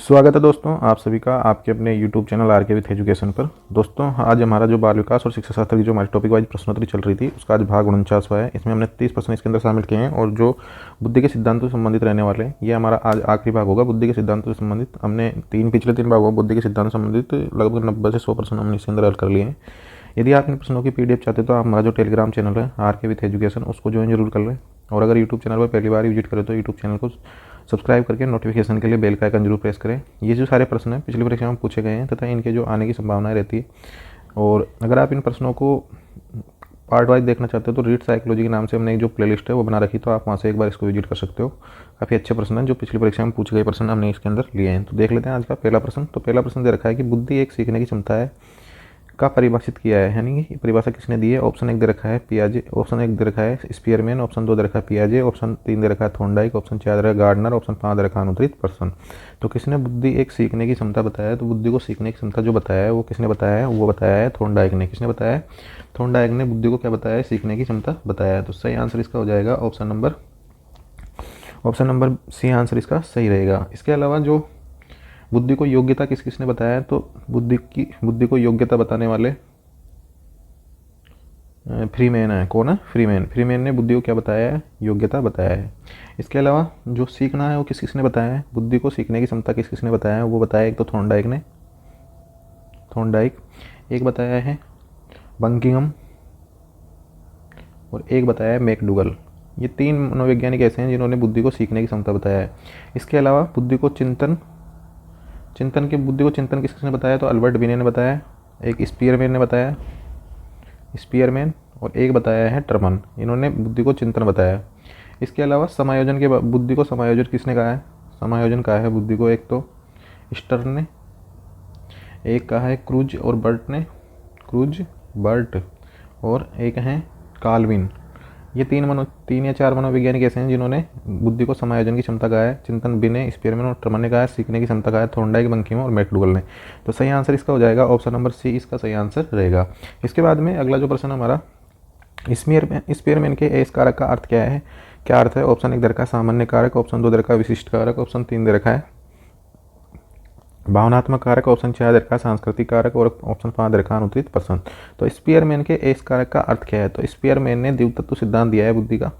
स्वागत है दोस्तों आप सभी का आपके अपने YouTube चैनल आर के विथ एजुकेशन पर। दोस्तों आज हमारा जो बाल विकास और शिक्षा शास्त्र की जो हमारी टॉपिक वाइज प्रश्नोत्तरी चल रही थी उसका आज भाग 49वां है। इसमें हमने 30 प्रश्न इसके अंदर शामिल किए हैं और जो बुद्धि के सिद्धांतों से संबंधित रहने वाले हैं ये हमारा आज आखिरी भाग होगा। बुद्धि के सिद्धांतों से संबंधित हमने पिछले तीन भागों में बुद्धि के सिद्धांत से संबंधित लगभग 90 से 100 प्रश्न हमने इसके अंदर हल कर लिए हैं। यदि आप इन प्रश्नों की PDF चाहते हो तो आप हमारा जो टेलीग्राम चैनल है आर के विथ एजुकेशन उसको ज्वाइन जरूर कर लें। और अगर यूट्यूब चैनल पर पहली बार विजिट करें तो यूट्यूब चैनल को सब्सक्राइब करके नोटिफिकेशन के लिए बेल का आइकन जरूर प्रेस करें। ये जो सारे प्रश्न हैं पिछली परीक्षा में पूछे गए हैं तथा इनके जो आने की संभावनाएं रहती है। और अगर आप इन प्रश्नों को पार्ट वाइज देखना चाहते हो तो रीड साइकोलॉजी के नाम से हमने एक जो प्लेलिस्ट है वो बना रखी, तो आप वहाँ से एक बार इसको विजिट कर सकते हो। काफ़ी अच्छे प्रश्न हैं जो पिछली परीक्षा में पूछे गए प्रश्न हमने इसके अंदर लिए हैं। तो देख लेते हैं आज का पहला प्रश्न। तो पहला प्रश्न दे रखा है कि बुद्धि एक सीखने की क्षमता है का परिभाषित किया है, यानी कि परिभाषा किसने दी है। ऑप्शन 1 दे रखा है पियाजे, ऑप्शन 1 दे रखा है स्पीयरमैन, ऑप्शन 2 दे रखा है पियाजे, ऑप्शन 3 दे रखा है थॉर्नडाइक, ऑप्शन 4 दे रखा है गार्डनर, ऑप्शन 5 दे रखा है अनुत्तरित पर्सन। तो किसने बुद्धि एक सीखने की क्षमता बताया है। तो बुद्धि को सीखने की क्षमता जो बताया है वो किसने बताया है, वो बताया है थॉर्नडाइक ने। किसने बताया है, थॉर्नडाइक ने बुद्धि को क्या बताया है, सीखने की क्षमता बताया है। तो सही आंसर इसका हो जाएगा ऑप्शन नंबर सी आंसर इसका सही रहेगा। इसके अलावा जो बुद्धि को योग्यता किसने बताया है, तो बुद्धि को योग्यता बताने वाले फ्रीमैन है। कौन है, फ्रीमैन ने बुद्धि को क्या बताया है, योग्यता बताया है। इसके अलावा जो सीखना है वो किसने बताया है, बुद्धि को सीखने की क्षमता किसने बताया है, वो बताया एक तो थॉर्नडाइक, एक बताया है बंकिंघम और एक बताया है मैकडूगल। ये 3 मनोवैज्ञानिक ऐसे हैं जिन्होंने बुद्धि को सीखने की क्षमता बताया है। इसके अलावा बुद्धि को चिंतन किसने बताया, तो अल्बर्ट बिने ने बताया, एक स्पीयरमैन ने बताया, और एक बताया है टर्मन। इन्होंने बुद्धि को चिंतन बताया। इसके अलावा समायोजन के बुद्धि को समायोजन किसने कहा है, समायोजन कहा है बुद्धि को एक तो स्टर्न ने, एक कहा है क्रूज बर्ट और एक है काल्विन। ये 3 या 4 मनोवैज्ञानिक ऐसे हैं जिन्होंने बुद्धि को समायोजन की क्षमता कहा है। चिंतन बिने, स्पीयरमैन और टर्मन ने कहा है, सीखने की क्षमता कहा है थॉर्नडाइक, बंकिम और मैकडूगल ने। तो सही आंसर इसका हो जाएगा ऑप्शन नंबर सी इसका सही आंसर रहेगा। इसके बाद में अगला जो प्रश्न हमारा स्पीयरमैन के एस कारक का अर्थ क्या है, क्या अर्थ है। ऑप्शन 1 दे रखा है सामान्य कारक, ऑप्शन 2 दे रखा है विशिष्ट कारक, ऑप्शन 3 दे रखा है भावनात्मक कारक, ऑप्शन 4 दे रखा है सांस्कृतिक कारक और ऑप्शन 5 दे रखा है अनुत्तरित पर्सन। तो स्पीयरमैन के एस कारक का अर्थ क्या है, तो स्पीयरमैन ने द्वितत्व सिद्धांत दिया है बुद्धि का।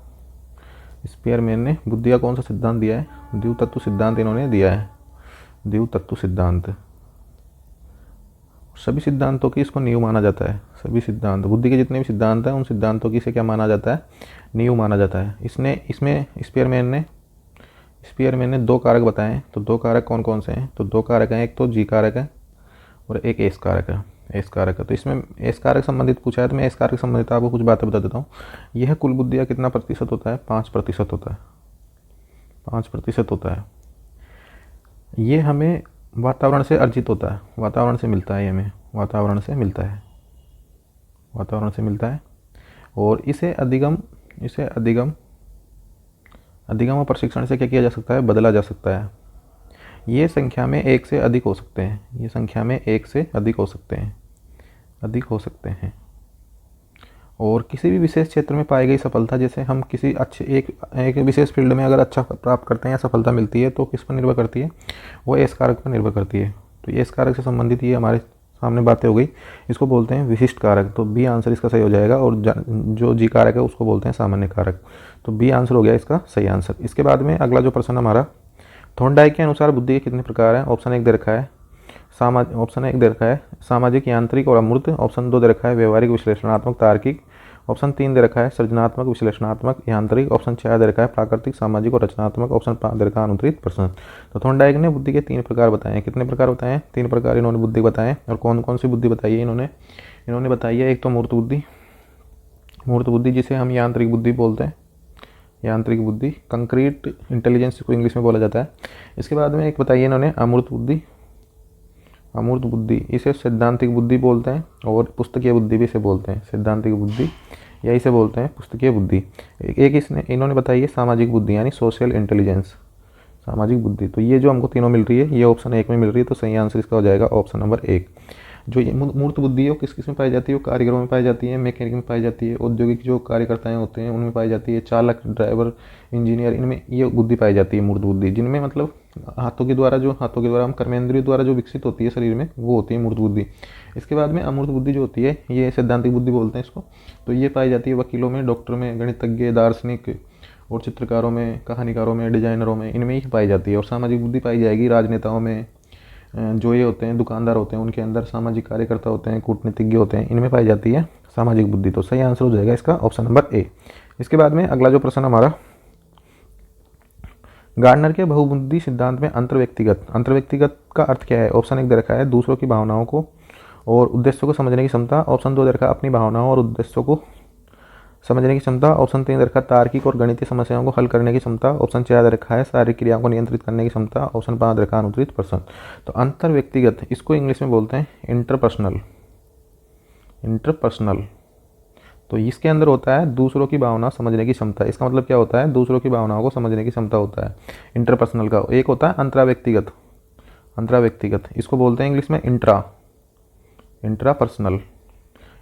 स्पीयरमैन ने बुद्धि का कौन सा सिद्धांत दिया है, द्वितत्व सिद्धांत इन्होंने दिया है, द्वितत्व सिद्धांत। सभी सिद्धांतों की इसको नींव माना जाता है। सभी सिद्धांत, बुद्धि के जितने भी सिद्धांत हैं उन सिद्धांतों की इसे क्या माना जाता है, नींव माना जाता है। इसमें स्पीयरमैन ने 2 कारक बताए हैं। तो 2 कारक कौन कौन से हैं, तो 2 कारक हैं, एक तो जी कारक है और एक एस कारक है। तो इसमें एस कारक संबंधित पूछा है तो मैं एस कारक संबंधित आपको कुछ बातें बता देता हूँ। यह कुल बुद्धि का कितना प्रतिशत होता है, 5% होता है, 5% होता है। ये हमें वातावरण से अर्जित होता है, वातावरण से मिलता है, ये हमें वातावरण से मिलता है। और इसे अधिगम और प्रशिक्षण से क्या किया जा सकता है, बदला जा सकता है। ये संख्या में 1 से अधिक हो सकते हैं, और किसी भी विशेष क्षेत्र में पाई गई सफलता, जैसे हम किसी अच्छे एक विशेष फील्ड में अगर अच्छा प्राप्त करते हैं या सफलता मिलती है तो किस पर निर्भर करती है, वो एस कारक पर निर्भर करती है। तो ये एस कारक से संबंधित ये हमारे सामने बातें हो गई, इसको बोलते हैं विशिष्ट कारक। तो बी आंसर इसका सही हो जाएगा। और जो जी कारक है उसको बोलते हैं सामान्य कारक। तो बी आंसर हो गया इसका सही आंसर। इसके बाद में अगला जो प्रश्न हमारा, थॉर्नडाइक के अनुसार बुद्धि के कितने प्रकार हैं। ऑप्शन 1 दे रखा है सामाजिक, यांत्रिक और अमूर्त, ऑप्शन 2 दे रखा है व्यवहारिक, विश्लेषणात्मक, तार्किक, ऑप्शन 3 दे रखा है सृजनात्मक, विश्लेषणात्मक, यांत्रिक, ऑप्शन 4 दे रखा है प्राकृतिक, सामाजिक और रचनात्मक, ऑप्शन 5 दे रखा है अनुत्तरित पर्सन। तो थॉर्नडाइक ने बुद्धि के 3 प्रकार बताए हैं। कितने प्रकार बताए हैं, 3 प्रकार इन्होंने बुद्धि बताए। और कौन कौन सी बुद्धि बताई है इन्होंने बताई है, एक तो मूर्त बुद्धि जिसे हम यांत्रिक बुद्धि बोलते हैं, यांत्रिक बुद्धि, कंक्रीट इंटेलिजेंस को इंग्लिश में बोला जाता है। इसके बाद में एक बताइए इन्होंने अमूर्त बुद्धि, इसे सैद्धांतिक बुद्धि बोलते हैं और पुस्तकीय बुद्धि भी इसे बोलते हैं। सैद्धांतिक बुद्धि या इसे बोलते हैं पुस्तकीय बुद्धि। एक इन्होंने बताई है सामाजिक बुद्धि, यानी सोशल इंटेलिजेंस, सामाजिक बुद्धि। तो ये जो हमको तीनों मिल रही है ये ऑप्शन 1 में मिल रही है। तो सही आंसर इसका हो जाएगा ऑप्शन नंबर 1। जो ये मूर्त बुद्धि है वो किस में पाई जाती है, वो कारीगरों में पाई जाती है, मैकेनिक में पाई जाती है, औद्योगिक जो कार्यकर्ताएं होते हैं उनमें पाई जाती है, चालक, ड्राइवर, इंजीनियर, इनमें ये बुद्धि पाई जाती है मूर्त बुद्धि। जिनमें मतलब हाथों के द्वारा हम कर्मेंद्रियों द्वारा जो विकसित होती है शरीर में, वो होती है मूर्त बुद्धि। इसके बाद में अमूर्त बुद्धि जो होती है, ये सैद्धांतिक बुद्धि बोलते हैं इसको। तो ये पाई जाती है वकीलों में, डॉक्टर में, गणितज्ञ, दार्शनिक और चित्रकारों में, कहानीकारों में, डिजाइनरों में, इनमें ही पाई जाती है। और सामाजिक बुद्धि पाई जाएगी राजनेताओं में, जो ये होते हैं दुकानदार होते हैं उनके अंदर, सामाजिक कार्यकर्ता होते हैं, कूटनीतिज्ञ होते हैं, इनमें पाई जाती है सामाजिक बुद्धि। तो सही आंसर हो जाएगा इसका ऑप्शन नंबर ए। इसके बाद में अगला जो प्रश्न हमारा, गार्डनर के बहुबुद्धि सिद्धांत में अंतर्व्यक्तिगत का अर्थ क्या है? ऑप्शन 1 दे रखा है दूसरों की भावनाओं को और उद्देश्यों को समझने की क्षमता। ऑप्शन 2 दे रखा है अपनी भावनाओं और उद्देश्यों को समझने की क्षमता। ऑप्शन 3 दे रखा है तार्किक और गणितीय समस्याओं को हल करने की क्षमता। ऑप्शन 4 दे रखा है शारीरिक क्रियाओं को नियंत्रित करने की क्षमता। ऑप्शन 5 दे रखा है अनुत्तरित पर्सन। तो अंतर व्यक्तिगत, इसको इंग्लिश में बोलते हैं इंटरपर्सनल। तो इसके अंदर होता है दूसरों की भावना समझने की क्षमता। इसका मतलब क्या होता है? दूसरों की भावनाओं को समझने की क्षमता होता है इंटरपर्सनल का। एक होता है अंतराव्यक्तिगत, इसको बोलते हैं इंग्लिश में इंट्रापर्सनल।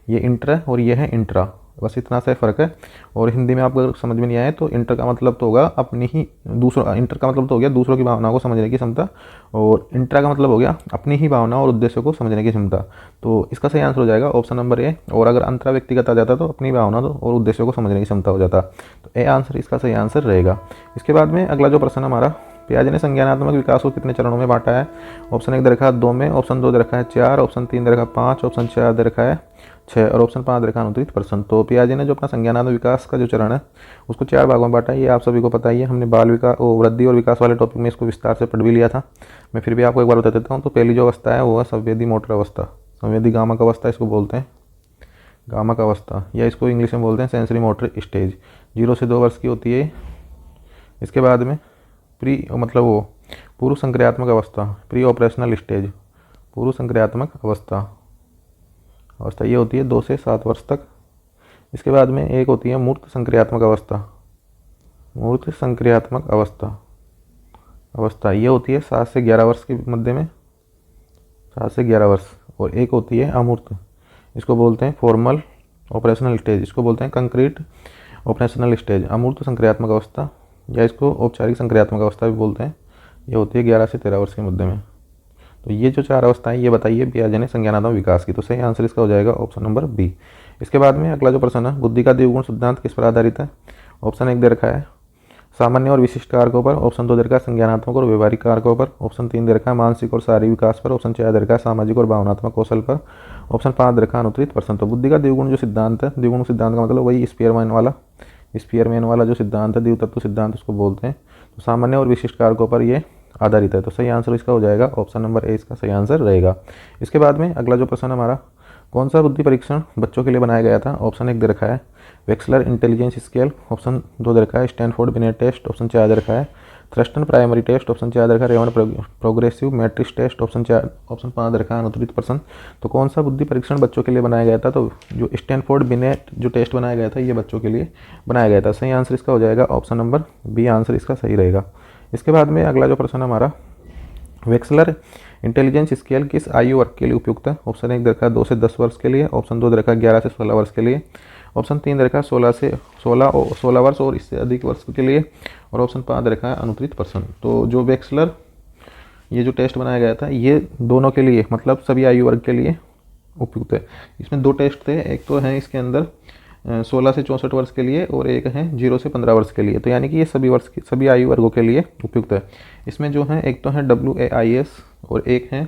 ये इंटर है और ये है इंट्रा, बस इतना सा फ़र्क है। और हिंदी में आपको अगर समझ में नहीं आए तो इंटर का मतलब तो होगा अपनी ही इंटर का मतलब तो हो गया दूसरों की भावनाओं को समझने की क्षमता, और इंट्रा का मतलब हो गया अपनी ही भावनाओं और उद्देश्यों को समझने की क्षमता। तो इसका सही आंसर हो जाएगा ऑप्शन नंबर ए। और अगर अंतरा व्यक्तिगत आ जाता तो अपनी भावना और उद्देश्यों को समझने की क्षमता हो जाता। तो ए आंसर इसका सही आंसर रहेगा। इसके बाद में अगला जो प्रश्न हमारा, पियाजे ने संज्ञानात्मक विकास को कितने चरणों में बांटा है? ऑप्शन 1 दे रखा है 2 में, ऑप्शन 2 दे रखा है 4, ऑप्शन 3 दे रखा है 5, ऑप्शन 4 दे रखा है 6 और ऑप्शन 5 दे रखा है अनुत्तरित पर्सन। तो पियाजे ने जो अपना संज्ञानात्मक विकास का जो चरण है उसको 4 भागों में बांटा है। ये आप सभी को पता ही है, हमने बाल विकास वृद्धि और विकास वाले टॉपिक में इसको विस्तार से पढ़ भी लिया था। मैं फिर भी आपको एक बार बता देता हूँ। तो पहली जो अवस्था है वो है संवेदी मोटर अवस्था, संवेदी गामक अवस्था इसको बोलते हैं, गामक अवस्था, या इसको इंग्लिश में बोलते हैं सेंसरी मोटर स्टेज। 0 से 2 वर्ष की होती है। इसके बाद में पूर्व संक्रियात्मक अवस्था, प्री ऑपरेशनल स्टेज, पूर्व संक्रियात्मक अवस्था ये होती है 2 से 7 वर्ष तक। इसके बाद में एक होती है मूर्त संक्रियात्मक अवस्था ये होती है 7 से 11 वर्ष के मध्य में, 7 से 11 वर्ष। और एक होती है अमूर्त, इसको बोलते हैं फॉर्मल ऑपरेशनल स्टेज, इसको बोलते हैं कंक्रीट ऑपरेशनल स्टेज। अमूर्त संक्रियात्मक अवस्था या इसको औपचारिक संक्रियात्मक अवस्था भी बोलते हैं, ये होती है 11 से 13 वर्ष के मध्य में। तो ये जो 4 अवस्थाएं ये बताइए पियाजे ने संज्ञानात्मक विकास की। तो सही आंसर इसका हो जाएगा ऑप्शन नंबर बी। इसके बाद में अगला जो प्रश्न है, बुद्धि का द्विगुण सिद्धांत किस पर आधारित है? ऑप्शन 1 दे रखा है सामान्य और विशिष्ट कारकों पर, ऑप्शन 2 दे रखा है संज्ञानात्मक और व्यवहारिक कारकों पर, ऑप्शन 3 दे रखा है मानसिक और शारीरिक विकास पर, ऑप्शन 4 दे रखा है सामाजिक और भावनात्मक कौशल पर, ऑप्शन 5 दे रखा है अनुत्तरित पर्सन। तो बुद्धि का द्विगुण जो सिद्धांत है, द्विगुण सिद्धांत का मतलब वही स्पीयरमैन वाला जो सिद्धांत है, द्वितत्व सिद्धांत उसको बोलते हैं। तो सामान्य और विशिष्ट कारकों पर ये आधारित है। तो सही आंसर इसका हो जाएगा ऑप्शन नंबर ए, इसका सही आंसर रहेगा। इसके बाद में अगला जो प्रश्न हमारा, कौन सा बुद्धि परीक्षण बच्चों के लिए बनाया गया था? ऑप्शन 1 दे रखा है वेक्सलर इंटेलिजेंस स्केल, ऑप्शन 2 दे रखा है स्टैनफोर्ड बिनेट टेस्ट, ऑप्शन 4 दे रखा है थ्रस्टन प्राइमरी टेस्ट, ऑप्शन 4 दे रखा है Raven progressive matrix test, option 5 दे रखा है अनुत्तरित पर्सन। तो कौन सा बुद्धि परीक्षण बच्चों के लिए बनाया गया था? तो जो स्टैनफोर्ड बिनेट जो टेस्ट बनाया गया था ये बच्चों के लिए बनाया गया था। सही आंसर इसका हो जाएगा ऑप्शन नंबर बी, आंसर इसका सही रहेगा। इसके बाद में अगला जो प्रश्न हमारा, वेक्सलर इंटेलिजेंस स्केल किस आयु वर्ग के लिए उपयुक्त है? ऑप्शन 1 दे रखा है 2 से 10 वर्ष के लिए, ऑप्शन 2 दे रखा है 11 से 16 वर्ष के लिए, ऑप्शन 3 दे रखा है 16 वर्ष और इससे अधिक वर्ष के लिए, और ऑप्शन 5 दे रखा है अनुत्तरित पर्सन। तो जो वेक्सलर ये जो टेस्ट बनाया गया था ये दोनों के लिए, मतलब सभी आयु वर्ग के लिए उपयुक्त है। इसमें 2 टेस्ट थे, एक तो है इसके अंदर 16 से 64 वर्ष के लिए और एक है 0 से 15 वर्ष के लिए। तो यानी कि ये सभी आयु वर्गों के लिए उपयुक्त है। इसमें जो है एक तो है WAIS और एक है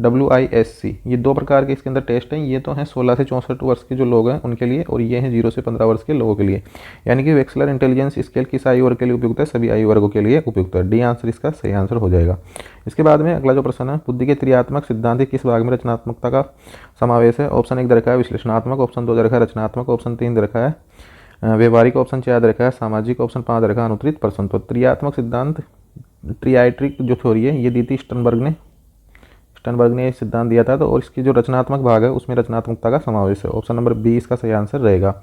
WISC, ये 2 प्रकार के इसके अंदर टेस्ट हैं। ये तो हैं 16 से 64 वर्ष के जो लोग हैं उनके लिए, और ये हैं 0 से 15 वर्ष के लोगों के लिए। यानी कि वेक्सलर इंटेलिजेंस स्केल किस आयु वर्ग के लिए उपयुक्त है? सभी आयु वर्गों के लिए उपयुक्त है। डी आंसर इसका सही आंसर हो जाएगा। इसके बाद में अगला जो प्रश्न है, बुद्धि के त्रियात्मक सिद्धांत के किस भाग में रचनात्मकता का समावेश है? ऑप्शन 1 दे रखा है विश्लेषणात्मक, ऑप्शन 2 दे रखा है रचनात्मक, ऑप्शन 3 दे रखा है व्यवहारिक, ऑप्शन 4 दे रखा है सामाजिक, ऑप्शन 5 दे रखा है अनुत्तरित पर्सन। तो त्रियात्मक सिद्धांत, ट्रियाट्रिक जो थ्योरी है ये दी थी स्टर्नबर्ग ने सिद्धांत दिया था। तो और इसकी जो रचनात्मक भाग है उसमें रचनात्मकता का समावेश है। ऑप्शन नंबर बी इसका सही आंसर रहेगा।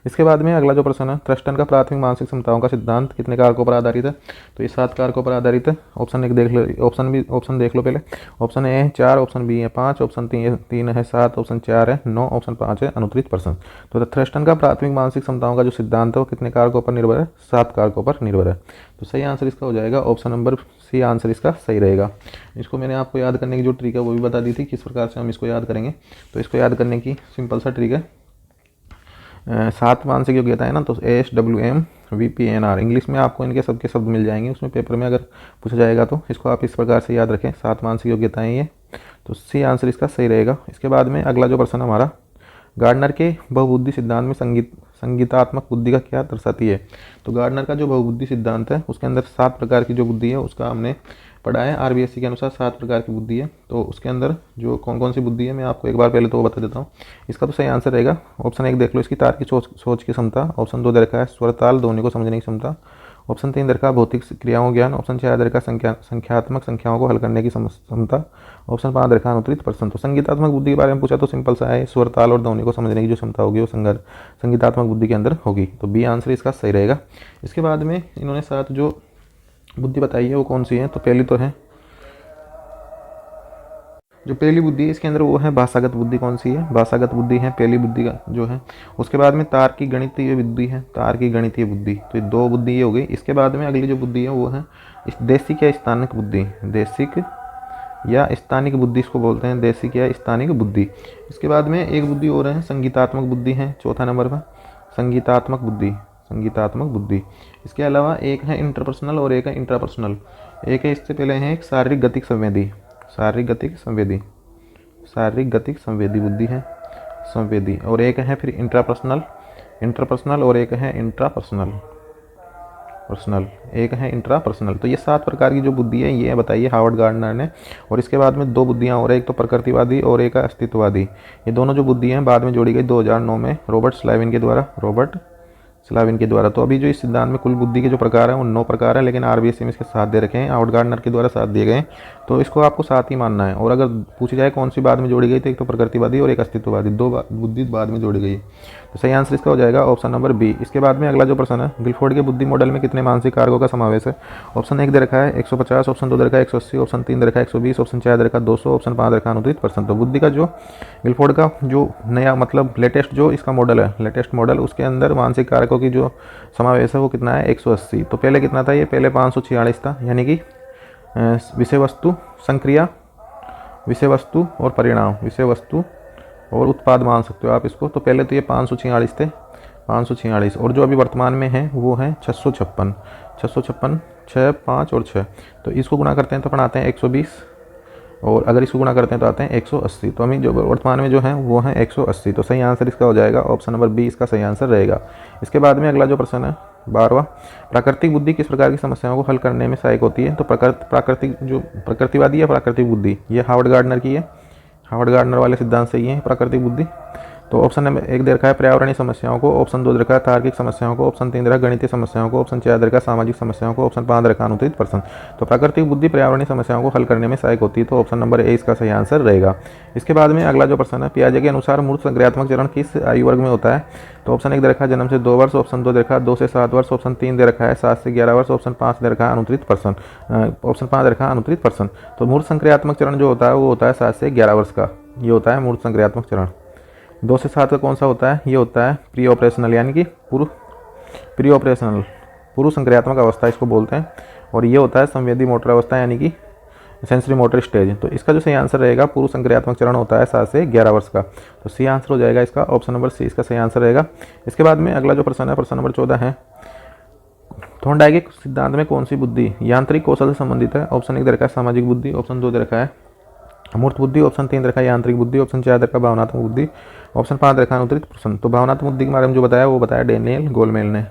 इसके बाद में अगला जो प्रश्न है, थ्रस्टन का प्राथमिक मानसिक क्षमताओं का सिद्धांत कितने कारकों पर आधारित है? तो ये 7 कारकों पर आधारित है। ऑप्शन 1 देख लो, ऑप्शन देख लो पहले। ऑप्शन ए है 4, ऑप्शन बी है 5, ऑप्शन 3 है 7, ऑप्शन 4 है 9, ऑप्शन 5 है अनुत्तरित पर्सन। तो थ्रस्टन का प्राथमिक मानसिक क्षमताओं का जो सिद्धांत है वो कितने कारकों पर निर्भर है? 7 कारकों पर निर्भर है। तो सही आंसर इसका हो जाएगा ऑप्शन नंबर सी आंसर इसका सही रहेगा। इसको मैंने आपको याद करने की जो ट्रिक है वो भी बता दी थी, किस प्रकार से हम इसको याद करेंगे। तो इसको याद करने की सिंपल सा ट्रिक है, 7 मानसिक योग्यता है ना, तो ASWM VPNR, इंग्लिश में आपको इनके सबके शब्द मिल जाएंगे, उसमें पेपर में अगर पूछा जाएगा तो इसको आप इस प्रकार से याद रखें, 7 मानसिक योग्यताएं ये, तो सी आंसर इसका सही रहेगा। इसके बाद में अगला जो प्रश्न हमारा, गार्डनर के बहुबुद्धि सिद्धांत में संगीतात्मक बुद्धि का क्या दर्शाती है। तो गार्डनर का जो बहुबुद्धि सिद्धांत है उसके अंदर 7 प्रकार की जो बुद्धि है उसका हमने पढ़ा है, RBSC के अनुसार 7 प्रकार की बुद्धि है। तो उसके अंदर जो कौन कौन सी बुद्धि है मैं आपको एक बार पहले तो वो बता देता हूँ। इसका तो सही आंसर रहेगा ऑप्शन 1 देख लो, इसकी तार्किक सोच की क्षमता। ऑप्शन 2 दे रखा है स्वर ताल ध्वनि को समझने की क्षमता। ऑप्शन 3 दे रखा है भौतिक क्रियाओं ज्ञान। ऑप्शन 4 दे रखा है संख्यात्मक संख्याओं को हल करने की क्षमता। ऑप्शन 5 दे रखा है अनुत्तरित प्रश्न। तो संगीतात्मक बुद्धि के बारे में पूछा तो सिंपल सा है, स्वर ताल और ध्वनि को समझने की जो क्षमता होगी वो संगीतात्मक बुद्धि के अंदर होगी। तो बी आंसर इसका सही रहेगा। इसके बाद में इन्होंने 7 जो बुद्धि बताई है वो कौन सी है, तो पहली तो है जो पहली बुद्धि है इसके अंदर वो है भाषागत बुद्धि। कौन सी है, भाषागत बुद्धि है पहली बुद्धि का जो है। उसके बाद में तार्किक गणितीय बुद्धि है, तार्किक गणितीय बुद्धि, तो ये 2 बुद्धि ये हो गई। इसके बाद में अगली जो बुद्धि है वो है देशिक या स्थानिक बुद्धि, देशिक या स्थानिक बुद्धि इसको बोलते हैं, देशिक या स्थानिक बुद्धि। इसके बाद में एक बुद्धि और है संगीतात्मक बुद्धि है, चौथा नंबर पर संगीतात्मक बुद्धि, संगीतात्मक बुद्धि। इसके अलावा एक है इंटरपर्सनल और एक है इंट्रापर्सनल। एक है इससे पहले है एक शारीरिक गतिक संवेदी, शारीरिक गतिक संवेदी, शारीरिक गतिक संवेदी बुद्धि है, संवेदी। और एक है फिर इंट्रापर्सनल, इंटरपर्सनल, और एक है इंट्रापर्सनल, पर्सनल, एक है इंट्रापर्सनल। तो ये 7 प्रकार की जो बुद्धि है ये बताइए हार्वर्ड गार्डनर ने। और इसके बाद में 2 बुद्धियाँ और, एक तो प्रकृतिवादी और एक है अस्तित्ववादी। ये दोनों जो बुद्धि हैं बाद में जोड़ी गई 2009 में रॉबर्ट स्लाविन के द्वारा, रॉबर्ट स्लाविन के द्वारा। तो अभी जो इस सिद्धांत में कुल बुद्धि के जो प्रकार हैं वो 9 प्रकार हैं, लेकिन RBSC में इसके 7 दे रखे हैं, हार्वर्ड गार्डनर के द्वारा 7 दिए गए हैं। तो इसको आपको 7 ही मानना है। और अगर पूछी जाए कौन सी बाद में जोड़ी गई तो एक तो प्रकृतिवादी और एक अस्तित्ववादी, 2 बुद्धि बाद में जोड़ी गई। तो सही आंसर इसका हो जाएगा ऑप्शन नंबर बी। इसके बाद में अगला जो प्रश्न है, गिलफोर्ड के बुद्धि मॉडल में कितने मानसिक कारकों का समावेश है। ऑप्शन 1 दे रखा है 150, ऑप्शन 2 दे रखा है 180, ऑप्शन 3 दे रखा है 120, ऑप्शन 4 दे रखा है 200, ऑप्शन 5 दे रखा है अनुत्तरित प्रश्न। तो बुद्धि का जो गिलफोर्ड का जो नया मतलब लेटेस्ट जो इसका मॉडल है, लेटेस्ट मॉडल, उसके अंदर मानसिक कारकों की जो समावेश है वो कितना है 180। तो पहले कितना था, ये पहले 546 था, यानी कि विषय वस्तु संक्रिया, विषय वस्तु और परिणाम, विषय वस्तु और उत्पाद मान सकते हो आप इसको। तो पहले तो ये 546 थे, 546, और जो अभी वर्तमान में है वो है 656, 656, 6, 5 और 6। तो इसको गुणा करते हैं तो अपन आते हैं 120, और अगर इसको गुणा करते हैं तो आते हैं 180। तो अभी जो वर्तमान में जो है वो है 180। तो सही आंसर इसका हो जाएगा ऑप्शन नंबर बी, इसका सही आंसर रहेगा। इसके बाद में अगला जो प्रश्न है 12वां, प्राकृतिक बुद्धि किस प्रकार की समस्याओं को हल करने में सहायक होती है। तो प्राकृतिक जो प्रकृतिवादी या प्राकृतिक बुद्धि, ये हार्वर्ड गार्डनर की है, हार्वर्ड गार्डनर वाले सिद्धांत से ही है प्राकृतिक बुद्धि। तो ऑप्शन नंबर 1 दे रखा है पर्यावरणीय समस्याओं को, ऑप्शन 2 दे रखा है तार्किक समस्याओं को, ऑप्शन 3 दे रखा है गणितीय समस्याओं को, ऑप्शन 4 दे रखा है सामाजिक समस्याओं को, ऑप्शन 5 दे रखा है अनुत्तरित प्रश्न। तो प्राकृतिक बुद्धि पर्यावरणीय समस्याओं को हल करने में सहायक होती है, तो ऑप्शन नंबर ए इसका सही आंसर रहेगा। इसके बाद में अगला जो प्रश्न है, पियाजे के अनुसार मूर्त संक्रियात्मक चरण किस आयु वर्ग में होता है। तो ऑप्शन 1 दे रखा है जन्म से 2 वर्ष, ऑप्शन 2 दे रखा है 2 से 7 वर्ष, ऑप्शन 3 दे रखा है 7 से 11 वर्ष, ऑप्शन 5 दे रखा है अनुत्तरित प्रश्न, ऑप्शन 5 दे रखा है अनुत्तरित प्रश्न। तो मूर्त संक्रियात्मक चरण जो होता है वो होता है 7 से 11 वर्ष का, ये होता है मूर्त संक्रियात्मक चरण। 2 से 7 का कौन सा होता है, ये होता है प्री ऑपरेशनल, यानी कि प्री ऑपरेशनल पूर्व संक्रियात्मक अवस्था इसको बोलते हैं, और ये होता है संवेदी मोटर अवस्था, यानी कि सेंसरी मोटर स्टेज। तो इसका जो सही आंसर रहेगा पूर्व संक्रियात्मक चरण होता है 7 से 11 वर्ष का। तो सी आंसर हो जाएगा इसका ऑप्शन नंबर सी, इसका सही आंसर रहेगा। इसके बाद में अगला जो प्रश्न है, प्रश्न नंबर 14 है, थॉर्नडाइक के सिद्धांत में कौन सी बुद्धि यांत्रिक कौशल से संबंधित है। ऑप्शन 1 दे रखा है सामाजिक बुद्धि, ऑप्शन 2 दे रखा है अमूर्त बुद्धि, ऑप्शन 3 रखा है यांत्रिक बुद्धि, ऑप्शन 4 रखा भावनात्मक बुद्धि, ऑप्शन 5 रखा है अनुत्तरित प्रश्न। तो भावनात्मक बुद्धि के बारे में जो बताया वो बताया डेनियल गोलमेन ने,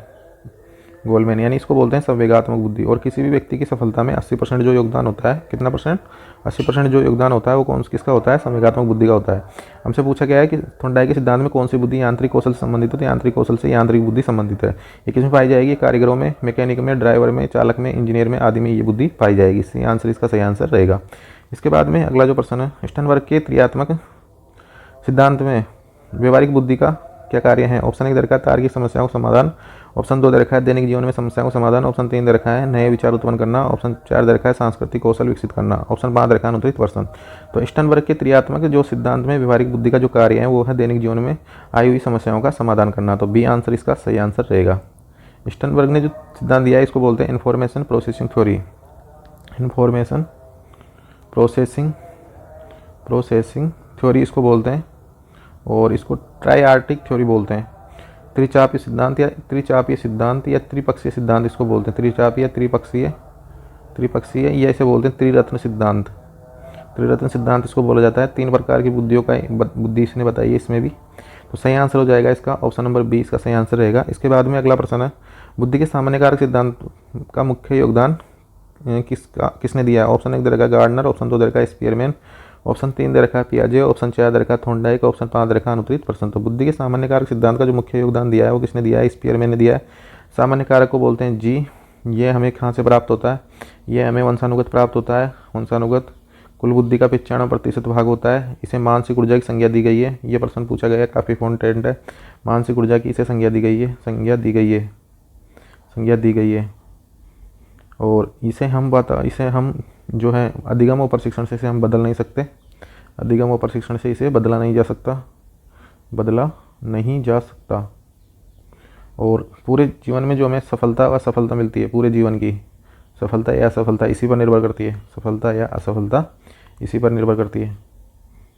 गोलमेन, यानी इसको बोलते हैं संवेगात्मक बुद्धि। और किसी भी व्यक्ति की सफलता में 80% जो योगदान होता है, कितना परसेंट, 80% जो योगदान होता है वो कौन किसका होता है, संवेगात्मक बुद्धि का होता है। हमसे पूछा गया है कि थॉर्नडाइक के सिद्धांत में कौन सी बुद्धि यांत्रिक कौशल से संबंधित है। तो यांत्रिक कौशल से यांत्रिक बुद्धि संबंधित है। ये किसमें पाई जाएगी, कारीगरों में, मैकेनिक में, ड्राइवर में, चालक में, इंजीनियर में आदि में ये बुद्धि पाई जाएगी। इसलिए आंसर इसका सही आंसर रहेगा। इसके बाद में अगला जो प्रश्न है, स्टर्नबर्ग के त्रियात्मक सिद्धांत में व्यवहारिक बुद्धि का क्या कार्य है। ऑप्शन 1 दे रखा है तार्किक समस्याओं का समाधान, ऑप्शन 2 दे रखा है दैनिक जीवन में समस्याओं का समाधान, ऑप्शन 3 दे रखा है नए विचार उत्पन्न करना, ऑप्शन 4 दे रखा है सांस्कृतिक कौशल विकसित करना, ऑप्शन 5 दे रखा है अनुत्तरित प्रश्न। तो स्टर्नबर्ग के त्रियात्मक जो सिद्धांत में व्यवहारिक बुद्धि का जो कार्य है वो है दैनिक जीवन में आई हुई समस्याओं का समाधान करना। तो बी आंसर इसका सही आंसर रहेगा। स्टर्नबर्ग ने जो सिद्धांत दिया है इसको बोलते हैं information processing theory, information processing theory इसको बोलते हैं, और इसको ट्राइआर्टिक थ्योरी बोलते हैं। त्रिचापीय सिद्धांत या त्रिपक्षीय सिद्धांत इसको बोलते हैं। त्रिचापीय, त्रिपक्षीय या इसे बोलते हैं त्रिरत्न सिद्धांत। त्रिरत्न सिद्धांत इसको बोला जाता है। 3 प्रकार की बुद्धियों का बुद्धि इसने बताई है इसमें भी। तो सही आंसर हो जाएगा इसका ऑप्शन नंबर बी, इसका सही आंसर रहेगा। इसके बाद में अगला प्रश्न है, बुद्धि के सामान्य कारक सिद्धांत का मुख्य योगदान किसने दिया है? ऑप्शन 1 दे रखा गार्डनर, ऑप्शन 2 दे रखा स्पीयरमैन, ऑप्शन 3 दे रखा पियाजे, ऑप्शन 4 दे रखा थॉर्नडाइक, ऑप्शन 5 दे रखा अनुत्तरित प्रश्न। तो बुद्धि के सामान्य कारक सिद्धांत का जो मुख्य योगदान दिया है वो किसने दिया है? स्पीयरमैन ने दिया है। सामान्य कारक को बोलते हैं जी। ये हमें कहाँ से प्राप्त होता है? ये हमें वंशानुगत प्राप्त होता है। वंशानुगत कुल बुद्धि का 95% भाग होता है। इसे मानसिक ऊर्जा की संज्ञा दी गई है। ये प्रश्न पूछा गया है, काफ़ी इंपॉर्टेंट है। मानसिक ऊर्जा की इसे संज्ञा दी गई है। और इसे हम जो है अधिगम और प्रशिक्षण से इसे हम बदल नहीं सकते। अधिगम और प्रशिक्षण से इसे बदला नहीं जा सकता। और पूरे जीवन में जो हमें सफलता व असफलता मिलती है, पूरे जीवन की सफलता या असफलता इसी पर निर्भर करती है। सफलता या असफलता इसी पर निर्भर करती है।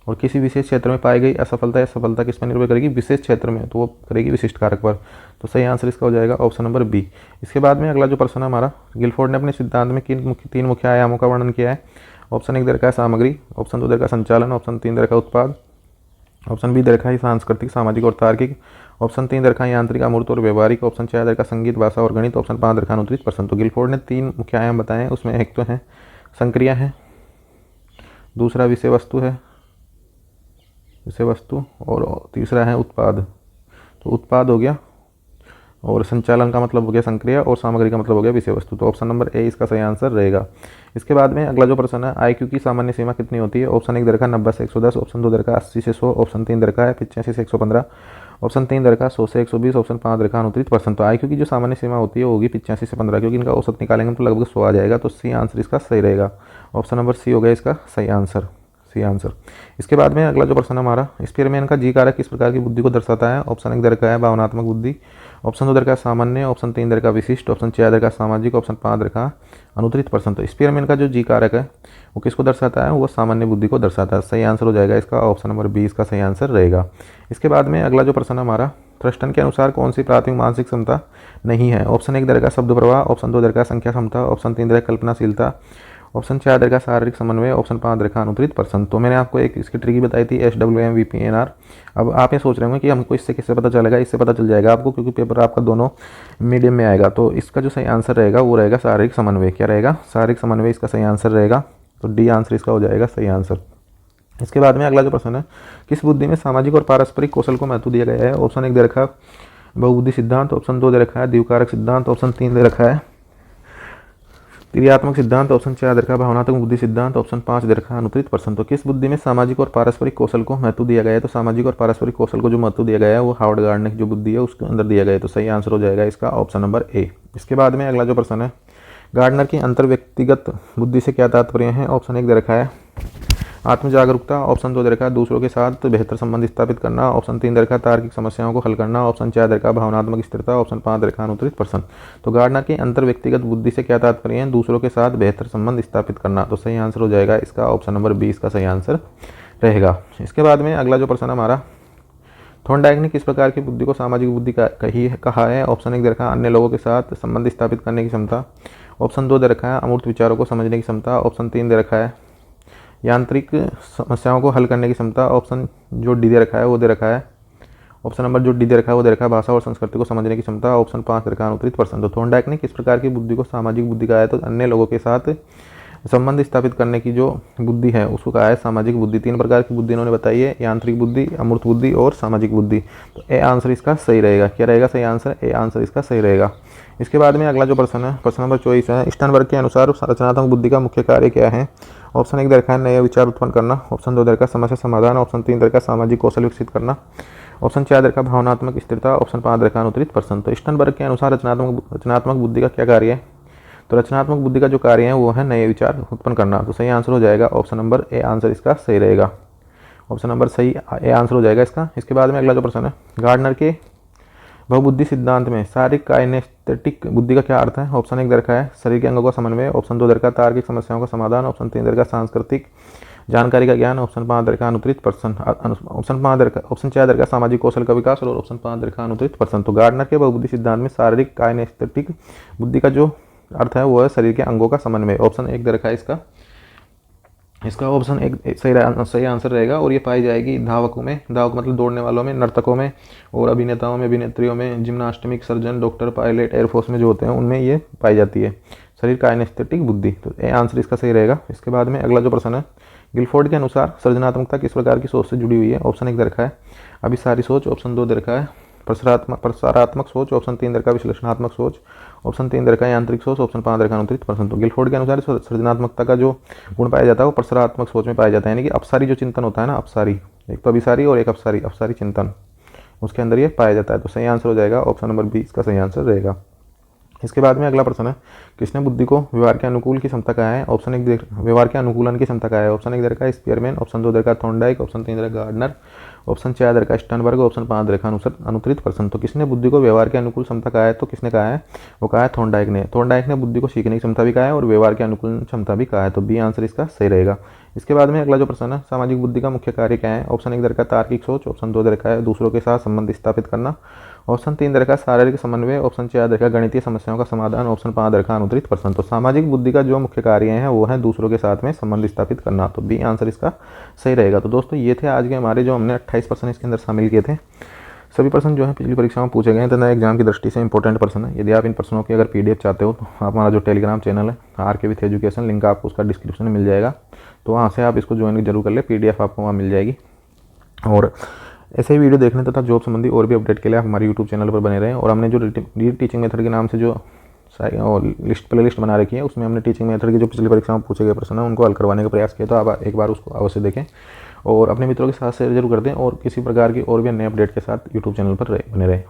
और किसी विशेष क्षेत्र में पाई गई असफलता या सफलता किस पर निर्भर करेगी? विशेष क्षेत्र में, तो वो करेगी विशिष्ट कारक पर। तो सही आंसर इसका हो जाएगा ऑप्शन नंबर बी। इसके बाद में अगला जो प्रश्न है हमारा, गिलफोर्ड ने अपने सिद्धांत में तीन मुख्य आयामों का वर्णन किया है। ऑप्शन 1 दे रखा है सामग्री, ऑप्शन 2 दे रखा है संचालन, ऑप्शन 3 दे रखा है उत्पाद, ऑप्शन बी दे रखा है सांस्कृतिक, सामाजिक और तार्किक, ऑप्शन 3 दे रखा है यांत्रिक, अमूर्त और व्यवहारिक, ऑप्शन 4 दे रखा है संगीत, भाषा और गणित, ऑप्शन 5 दे रखा है अनुत्तरित प्रश्न। तो गिलफोर्ड ने 3 मुख्य आयाम बताए हैं। उसमें एक तो है संक्रिया है, दूसरा विषय वस्तु और तीसरा है उत्पाद। तो उत्पाद हो गया, और संचालन का मतलब हो गया संक्रिया, और सामग्री का मतलब हो गया विषय वस्तु। तो ऑप्शन नंबर ए इसका सही आंसर रहेगा। इसके बाद में अगला जो प्रश्न है, IQ की सामान्य सीमा कितनी होती है? ऑप्शन 1 दे रखा है 90 से 110, ऑप्शन 2 दे रखा है 80 से 100, ऑप्शन 3 दे रखा है 85 से 115, ऑप्शन 3 दे रखा है 100 से 120, ऑप्शन 5 दे रखा है अनुत्तरित प्रश्न। तो IQ की जो सामान्य सीमा होती है वो होगी 85 से 15, क्योंकि इनका औसत निकालेंगे तो लगभग 100 आ जाएगा। तो सी आंसर इसका सही रहेगा। ऑप्शन नंबर सी हो गया इसका सही आंसर। इसके बाद में अगला जो प्रश्न हमारा, स्पीयरमैन का जी कारक किस प्रकार की बुद्धि को दर्शाता है? ऑप्शन 1 दे रखा है भावनात्मक बुद्धि, ऑप्शन 2 दे रखा है सामान्य, ऑप्शन 3 दे रखा है विशिष्ट, ऑप्शन 4 दे रखा है सामाजिक, ऑप्शन 5 दे रखा है अनुत्तरित प्रश्न। तो स्पीयरमैन का जो जी कारक है वो किसको दर्शाता है? वो सामान्य बुद्धि को दर्शाता है। सही आंसर हो जाएगा इसका ऑप्शन नंबर बी, इसका सही आंसर रहेगा। इसके बाद में अगला जो प्रश्न हमारा, थ्रस्टन के अनुसार कौन सी प्राथमिक मानसिक क्षमता नहीं है? ऑप्शन 1 दे रखा है शब्द प्रवाह, ऑप्शन 2 दे रखा है संख्या क्षमता, ऑप्शन 3 दे रखा है कल्पनाशीलता, ऑप्शन 4 दे रखा है शारीरिक समन्वय, ऑप्शन 5 दे रखा है अनुत्तरित प्रश्न। तो मैंने आपको एक इसकी ट्रिक बताई थी, SWMVPNR। अब आप ये सोच रहे होंगे कि हमको इससे किससे पता चलेगा? इससे पता चल जाएगा आपको, क्योंकि पेपर आपका दोनों मीडियम में आएगा। तो इसका जो सही आंसर रहेगा वो रहेगा शारीरिक समन्वय। क्या रहेगा? शारीरिक समन्वय इसका सही आंसर रहेगा। तो डी आंसर इसका हो जाएगा सही आंसर। इसके बाद में अगला जो प्रश्न है, किस बुद्धि में सामाजिक और पारस्परिक कौशल को महत्व दिया गया है? ऑप्शन 1 दे रखा है बहुबुद्धि सिद्धांत, ऑप्शन 2 दे रखा है द्विकारक सिद्धांत, ऑप्शन 3 दे रखा है क्रियात्मक सिद्धांत, ऑप्शन 4 दे रखा है भावनात्मक बुद्धि सिद्धांत, ऑप्शन 5 दे रखा है अनुत्तरित प्रश्न। तो किस बुद्धि में सामाजिक और पारस्परिक कौशल को महत्व दिया गया है? तो सामाजिक और पारस्परिक कौशल को जो महत्व दिया गया है वो हार्वर्ड गार्डनर की जो बुद्धि है उसके अंदर दिया गया है। तो सही आंसर हो जाएगा इसका ऑप्शन नंबर ए। इसके बाद में अगला जो प्रश्न है, गार्डनर की अंतर व्यक्तिगत बुद्धि से क्या तात्पर्य है? ऑप्शन 1 दे रखा है आत्म जागरूकता, ऑप्शन 2 दे रखा है दूसरों के साथ बेहतर संबंध स्थापित करना, ऑप्शन 3 दे रखा है तार्किक समस्याओं को हल करना, ऑप्शन 4 दे रखा है भावनात्मक स्थिरता, ऑप्शन 5 दे रखा है अनुत्तरित प्रश्न। तो गार्डनर की अंतर व्यक्तिगत बुद्धि से क्या तात्पर्य है? दूसरों के साथ बेहतर संबंध स्थापित करना। तो सही आंसर हो जाएगा इसका ऑप्शन नंबर बी, इसका सही आंसर रहेगा। इसके बाद में अगला जो प्रश्न हमारा, थॉर्नडाइक ने किस प्रकार की बुद्धि को सामाजिक बुद्धि कहा है? ऑप्शन 1 दे रखा है अन्य लोगों के साथ संबंध स्थापित करने की क्षमता, ऑप्शन 2 दे रखा है अमूर्त विचारों को समझने की क्षमता, ऑप्शन 3 दे रखा है यांत्रिक समस्याओं को हल करने की क्षमता, ऑप्शन जो डी दे रखा है वो दे रखा है, ऑप्शन नंबर जो डी दे रखा है वो दे रखा है भाषा और संस्कृति को समझने की क्षमता, ऑप्शन 5 दे रखा है अनुत्तरित प्रश्न। तो थॉर्नडाइक ने किस प्रकार की बुद्धि को सामाजिक बुद्धि कहा है? तो अन्य लोगों के साथ संबंध स्थापित करने की जो बुद्धि है उसको कहा है सामाजिक बुद्धि। 3 प्रकार की बुद्धि इन्होंने बताई है, यांत्रिक बुद्धि, अमूर्त बुद्धि और सामाजिक बुद्धि। तो ए आंसर इसका सही रहेगा। क्या रहेगा सही आंसर? ए आंसर इसका सही रहेगा। इसके बाद में अगला जो प्रश्न है, प्रश्न नंबर 24 है, स्टर्नबर्ग के अनुसार रचनात्मक बुद्धि का मुख्य कार्य क्या है? ऑप्शन 1 दे रखा है नए विचार उत्पन्न करना, ऑप्शन 2 दे रखा है समस्या समाधान, ऑप्शन 3 दे रखा है सामाजिक कौशल विकसित करना, ऑप्शन 4 दे रखा है भावनात्मक स्थिरता, ऑप्शन 5 दे रखा है अनुत्तरित प्रश्न। तो स्टर्नबर्ग के अनुसार रचनात्मक बुद्धि का क्या कार्य है? तो रचनात्मक बुद्धि का जो कार्य है वो है नए विचार उत्पन्न करना। तो सही आंसर हो जाएगा ऑप्शन नंबर ए, आंसर इसका सही रहेगा। ऑप्शन नंबर सही ए आंसर हो जाएगा इसका। इसके बाद में अगला जो प्रश्न है, गार्डनर के बहुबुद्धि सिद्धांत में शारीरिक काइनेस्थेटिक बुद्धि का क्या अर्थ है? ऑप्शन 1 दे रखा है शरीर के अंगों का समन्वय, ऑप्शन 2 दे रखा है तार्किक समस्याओं का समाधान, ऑप्शन 3 दे रखा है सांस्कृतिक जानकारी का ज्ञान, ऑप्शन 5 दे रखा है अनुत्तरित पर्सन, ऑप्शन 4 दे रखा है सामाजिक कौशल का विकास और ऑप्शन 5 दे रखा है अनुत्तरित पर्सन। तो गार्डनर के बहुबुद्धि सिद्धांत में शारीरिक काइनेस्थेटिक बुद्धि का जो अर्थ है वो है शरीर के अंगों का समन्वय। ऑप्शन 1 दे रखा है इसका ऑप्शन 1 सही आंसर रहेगा और ये पाई जाएगी धावकों में, धावक मतलब दौड़ने वालों में, नर्तकों में और अभिनेताओं में, अभिनेत्रियों में, gymnastic, surgeon, doctor, pilot, air force में जो होते हैं उनमें ये पाई जाती है शरीर काइनेस्थेटिक बुद्धि। तो ये आंसर इसका सही रहेगा। इसके बाद में अगला जो प्रश्न है, गिलफोर्ड के अनुसार सृजनात्मकता किस प्रकार की सोच से जुड़ी हुई है? ऑप्शन 1 दे रखा है अभिसारी सोच, ऑप्शन 2 दे रखा है प्रसारात्मक सोच, ऑप्शन 3 दे रखा है विश्लेषणात्मक सोच, ऑप्शन 3 दे रखा है यांत्रिक सोच, ऑप्शन 5 दे रखा है अनुत्तरित पर्सन। तो गिलफोर्ड के अनुसार सृजनात्मकता का जो गुण पाया जाता है वो प्रसारात्मक सोच में पाया जाता है, यानी कि अपसारी जो चिंतन होता है ना, अपसारी, एक तो अभिसारी और एक अपसारी चिंतन, उसके अंदर ये पाया जाता है। तो सही आंसर हो जाएगा ऑप्शन नंबर बी, इसका सही आंसर रहेगा। इसके बाद में अगला प्रश्न है, किसने बुद्धि को व्यवहार के अनुकूल की क्षमता कहा है? ऑप्शन 1 व्यवहार के अनुकूलन की क्षमता कहा है, ऑप्शन 1 दे रखा है स्पीयरमैन, ऑप्शन 2 दे रखा है थॉर्नडाइक, ऑप्शन 3 दे रखा है गार्डनर, ऑप्शन 4 दे रखा है स्टर्नबर्ग, ऑप्शन 5 दे रखा है अनुत्तरित पर्सन। तो किसने बुद्धि को व्यवहार के अनुकूल क्षमता कहा है? तो किसने कहा है? वो कहा है थॉर्नडाइक ने। थॉर्नडाइक ने बुद्धि को सीखने की क्षमता भी कहा है और व्यवहार के अनुकूल क्षमता भी कहा है। तो बी आंसर इसका सही रहेगा। इसके बाद में अगला जो प्रश्न है, सामाजिक बुद्धि का मुख्य कार्य क्या है? ऑप्शन 1 दे रखा है तार्किक सोच, ऑप्शन 2 दे रखा है दूसरों के साथ संबंध स्थापित करना, ऑप्शन 3 दे रखा है शारीरिक समन्वय, ऑप्शन 4 दे रखा है गणितीय समस्याओं का समाधान, ऑप्शन 5 दे रखा है अनुत्तरित पर्सन। तो सामाजिक बुद्धि का जो मुख्य कार्य है वो है दूसरों के साथ में संबंध स्थापित करना। तो बी आंसर इसका सही रहेगा। तो दोस्तों ये थे आज के हमारे जो हमने 28 प्रश्न इसके अंदर शामिल किए थे। सभी प्रश्न जो है पिछली परीक्षाओं में पूछे गए हैं तथा एग्जाम की दृष्टि से इंपॉर्टेंट प्रश्न है। यदि आप इन प्रश्नों की अगर पीडीएफ चाहते हो तो आप हमारा जो टेलीग्राम चैनल है आरके विथ एजुकेशन, लिंक आपको उसका डिस्क्रिप्शन में मिल जाएगा, तो वहाँ से आप इसको ज्वाइन जरूर कर ले, पीडीएफ आपको वहाँ मिल जाएगी। और ऐसे ही वीडियो देखने तथा जॉब संबंधी और भी अपडेट के लिए आप हमारे यूट्यूब चैनल पर बने रहें। और हमने जो रीड टीचिंग मेथड के नाम से जो प्ले लिस्ट बना रखी है उसमें हमने टीचिंग मेथड की जो पिछली परीक्षा में पूछे गए प्रश्न है उनको हल करवाने का प्रयास किया, तो आप एक बार उसको अवश्य देखें और अपने मित्रों के साथ शेयर जरूर कर दें और किसी प्रकार की और भी अन्य अपडेट के साथ यूट्यूब चैनल पर बने रहें।